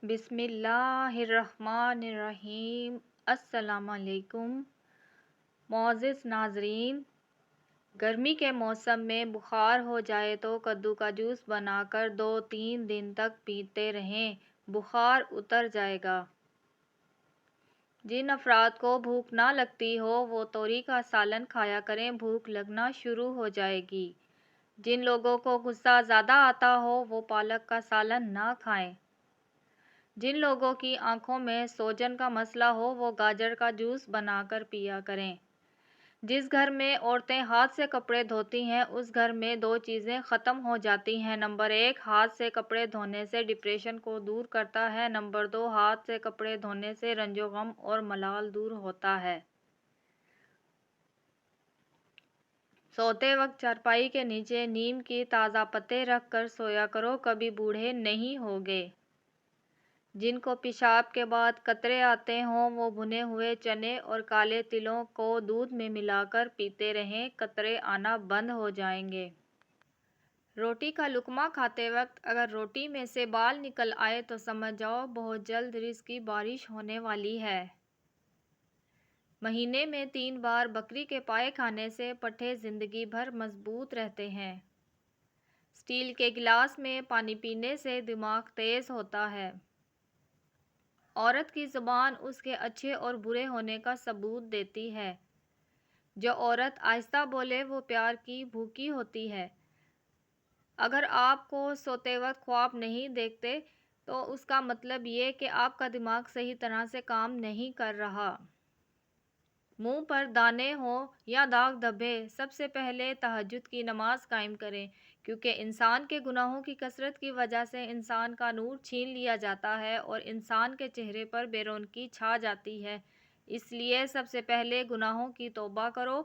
بسم اللہ الرحمن الرحیم۔ السلام علیکم معزز ناظرین، گرمی کے موسم میں بخار ہو جائے تو کدو کا جوس بنا کر 2-3 دن تک پیتے رہیں، بخار اتر جائے گا۔ جن افراد کو بھوک نہ لگتی ہو وہ توری کا سالن کھایا کریں، بھوک لگنا شروع ہو جائے گی۔ جن لوگوں کو غصہ زیادہ آتا ہو وہ پالک کا سالن نہ کھائیں۔ جن لوگوں کی آنکھوں میں سوجن کا مسئلہ ہو وہ گاجر کا جوس بنا کر پیا کریں۔ جس گھر میں عورتیں ہاتھ سے کپڑے دھوتی ہیں اس گھر میں 2 چیزیں ختم ہو جاتی ہیں۔ نمبر 1، ہاتھ سے کپڑے دھونے سے ڈپریشن کو دور کرتا ہے۔ نمبر 2، ہاتھ سے کپڑے دھونے سے رنج و غم اور ملال دور ہوتا ہے۔ سوتے وقت چارپائی کے نیچے نیم کی تازہ پتے رکھ کر سویا کرو، کبھی بوڑھے نہیں ہوگے۔ جن کو پیشاب کے بعد قطرے آتے ہوں وہ بھنے ہوئے چنے اور کالے تلوں کو دودھ میں ملا کر پیتے رہیں، قطرے آنا بند ہو جائیں گے۔ روٹی کا لقمہ کھاتے وقت اگر روٹی میں سے بال نکل آئے تو سمجھ جاؤ بہت جلد رزق کی بارش ہونے والی ہے۔ مہینے میں 3 بار بکری کے پائے کھانے سے پٹھے زندگی بھر مضبوط رہتے ہیں۔ اسٹیل کے گلاس میں پانی پینے سے دماغ تیز ہوتا ہے۔ عورت کی زبان اس کے اچھے اور برے ہونے کا ثبوت دیتی ہے۔ جو عورت آہستہ بولے وہ پیار کی بھوکی ہوتی ہے۔ اگر آپ کو سوتے وقت خواب نہیں دیکھتے تو اس کا مطلب یہ کہ آپ کا دماغ صحیح طرح سے کام نہیں کر رہا۔ منہ پر دانے ہوں یا داغ دھبے، سب سے پہلے تہجد کی نماز قائم کریں، کیونکہ انسان کے گناہوں کی کثرت کی وجہ سے انسان کا نور چھین لیا جاتا ہے اور انسان کے چہرے پر بے رونقی چھا جاتی ہے۔ اس لیے سب سے پہلے گناہوں کی توبہ کرو۔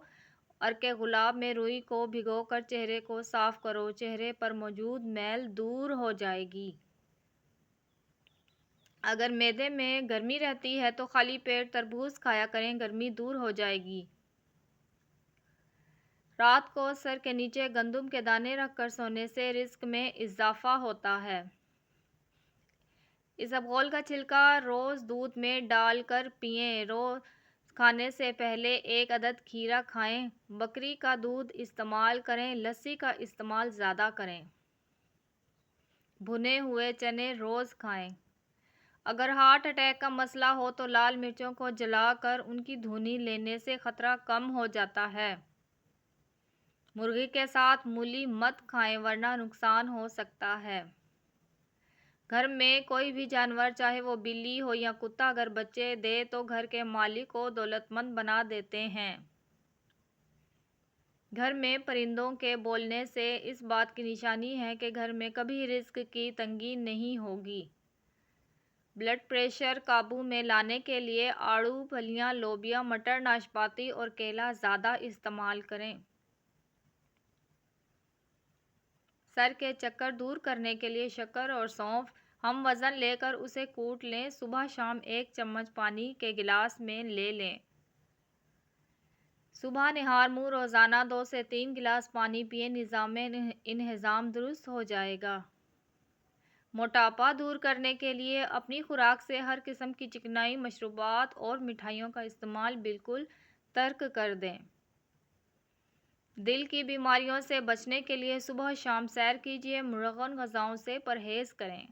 عرق گلاب میں روئی کو بھگو کر چہرے کو صاف کرو، چہرے پر موجود میل دور ہو جائے گی۔ اگر معدے میں گرمی رہتی ہے تو خالی پیٹ تربوز کھایا کریں، گرمی دور ہو جائے گی۔ رات کو سر کے نیچے گندم کے دانے رکھ کر سونے سے رزق میں اضافہ ہوتا ہے۔ اسبغول کا چھلکا روز دودھ میں ڈال کر پئیں۔ روز کھانے سے پہلے 1 عدد کھیرا کھائیں۔ بکری کا دودھ استعمال کریں، لسی کا استعمال زیادہ کریں۔ بھنے ہوئے چنے روز کھائیں۔ اگر ہارٹ اٹیک کا مسئلہ ہو تو لال مرچوں کو جلا کر ان کی دھونی لینے سے خطرہ کم ہو جاتا ہے۔ مرغی کے ساتھ مولی مت کھائیں ورنہ نقصان ہو سکتا ہے۔ گھر میں کوئی بھی جانور چاہے وہ بلی ہو یا کتا اگر بچے دے تو گھر کے مالک کو دولت مند بنا دیتے ہیں۔ گھر میں پرندوں کے بولنے سے اس بات کی نشانی ہے کہ گھر میں کبھی رزق کی تنگی نہیں ہوگی۔ بلڈ پریشر قابو میں لانے کے لیے آڑو، پھلیاں، لوبیا، مٹر، ناشپاتی اور کیلا زیادہ استعمال کریں۔ سر کے چکر دور کرنے کے لیے شکر اور سونف ہم وزن لے کر اسے کوٹ لیں، صبح شام 1 چمچ پانی کے گلاس میں لے لیں۔ صبح نہار منہ روزانہ 2 سے 3 گلاس پانی پئیں، نظام انہضام درست ہو جائے گا۔ موٹاپا دور کرنے کے لیے اپنی خوراک سے ہر قسم کی چکنائی مشروبات اور مٹھائیوں کا استعمال بالکل ترک کر دیں۔ دل کی بیماریوں سے بچنے کے لیے صبح شام سیر کیجیے، ملغن غذاؤں سے پرہیز کریں۔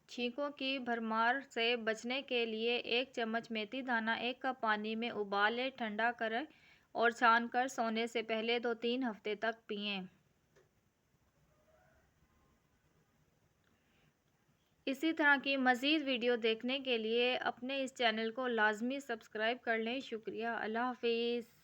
چھینکوں کی بھرمار سے بچنے کے لیے 1 چمچ میتھی دانہ 1 کپ پانی میں ابال لیں، ٹھنڈا کریں اور چھان کر سونے سے پہلے 2-3 ہفتے تک پئیں۔ اسی طرح کی مزید ویڈیو دیکھنے کے لیے اپنے اس چینل کو لازمی سبسکرائب کر لیں۔ شکریہ۔ اللہ حافظ۔